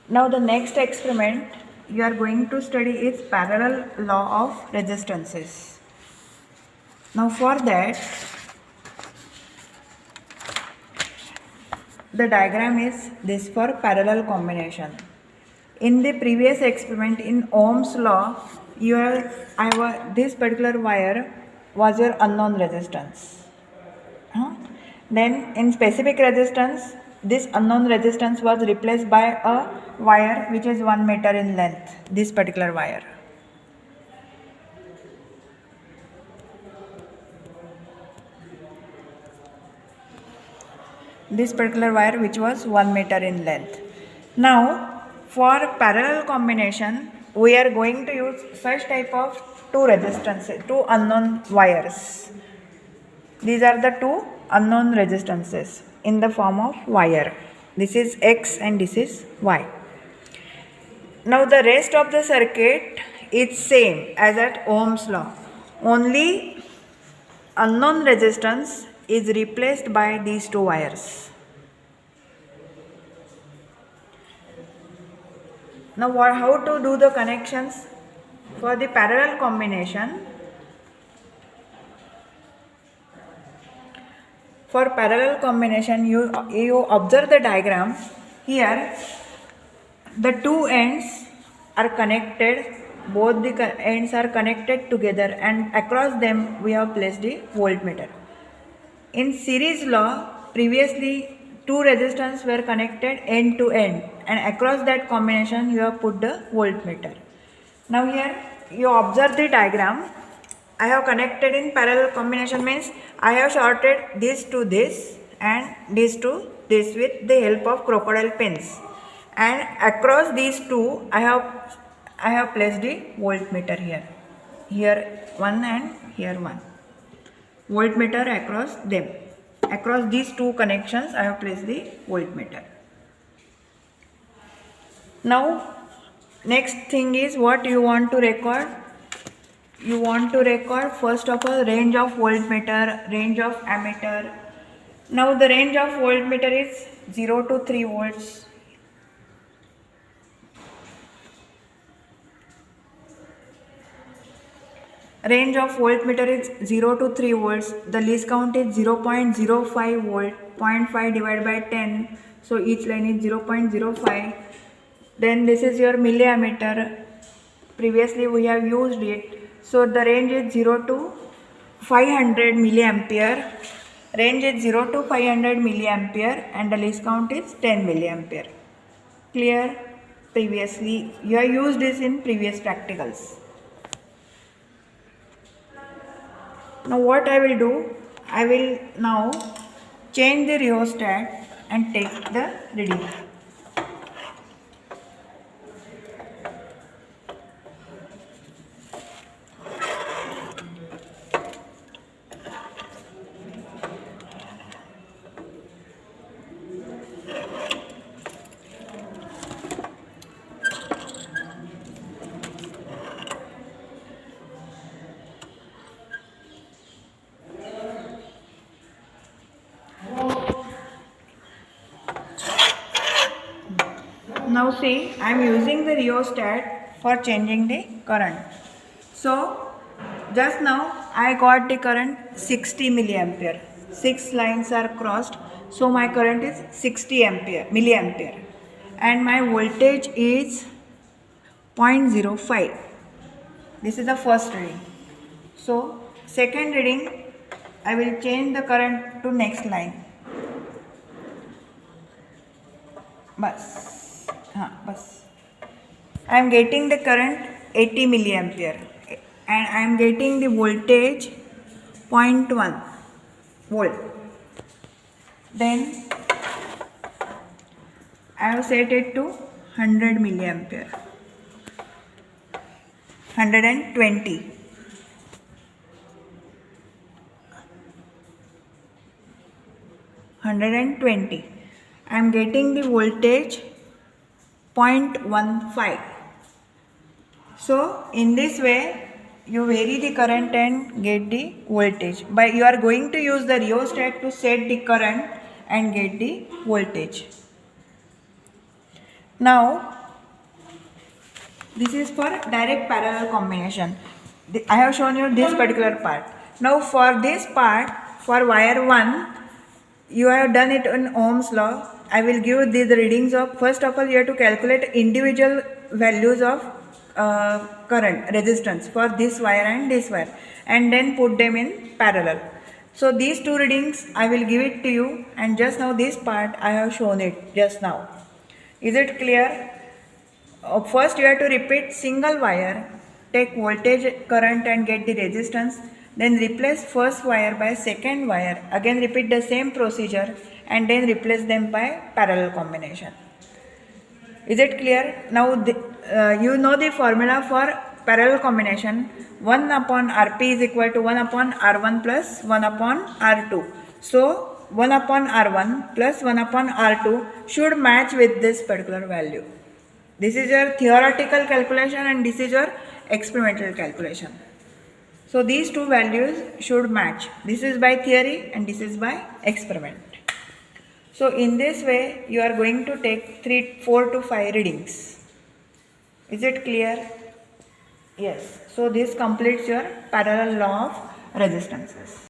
Now the next experiment you are going to study is parallel law of resistances. Now for that, the diagram is this for parallel combination. In the previous experiment in Ohm's law, this particular wire was your unknown resistance. Then in specific resistance, this unknown resistance was replaced by a wire which is 1 meter in length, this particular wire. This particular wire which was 1 meter in length. Now for parallel combination, we are going to use such type of two unknown wires. These are the two unknown resistances in the form of wire. This is X and this is Y. Now the rest of the circuit is same as at Ohm's law. Only unknown resistance is replaced by these two wires. Now how to do the connections for the parallel combination? For parallel combination, you observe the diagram. Here the two ends are connected, both the ends are connected together, and across them we have placed the voltmeter. In series law, previously two resistors were connected end to end, and across that combination you have put the voltmeter. Now here you observe the diagram. I have connected in parallel combination means I have shorted this to this and this to this with the help of crocodile pins, and across these two I have placed the voltmeter here. Here one and here one. Voltmeter across them. Across these two connections I have placed the voltmeter. Now next thing is what you want to record. You want to record first of all range of voltmeter, range of ammeter. Now the range of voltmeter is 0 to 3 volts. Range of voltmeter is 0 to 3 volts. The least count is 0.05 volt. 0.5 divided by 10. So each line is 0.05. Then this is your milliammeter. Previously we have used it. So the range is 0 to 500 milliampere. Range is 0 to 500 milliampere and the least count is 10 milliampere. Clear? Previously you have used this in previous practicals. Now what I will do, I will now change the rheostat and take the reading. Now see, I am using the rheostat for changing the current. So just now I got the current 60 milliampere. 6 lines are crossed, so my current is 60 milliampere and my voltage is 0.05. This is the first reading. So second reading, I will change the current to next line. Bus. I am getting the current 80 milliampere and I am getting the voltage 0.1 volt. Then I have set it to 100 milliampere. 120. 120. I am getting the voltage 0.15. So in this way you vary the current and get the voltage. But you are going to use the rheostat to set the current and get the voltage. Now This is for direct parallel combination. I have shown you this particular part. Now for this part, for wire 1, you have done it in Ohm's law. I will give the readings of, first of all you have to calculate individual values of current, resistance for this wire and this wire, and then put them in parallel. So these two readings I will give it to you, and just now this part I have shown it just now. Is it clear? First you have to repeat single wire, take voltage, current and get the resistance, then replace first wire by second wire, again repeat the same procedure and then replace them by parallel combination. Is it clear? Now you know the formula for parallel combination. 1 upon Rp is equal to 1 upon R1 plus 1 upon R2. So 1 upon R1 plus 1 upon R2 should match with this particular value. This is your theoretical calculation and this is your experimental calculation. So these two values should match. This is by theory and this is by experiment. So in this way you are going to take 4 to 5 readings. Is it clear? Yes. So this completes your parallel law of resistances.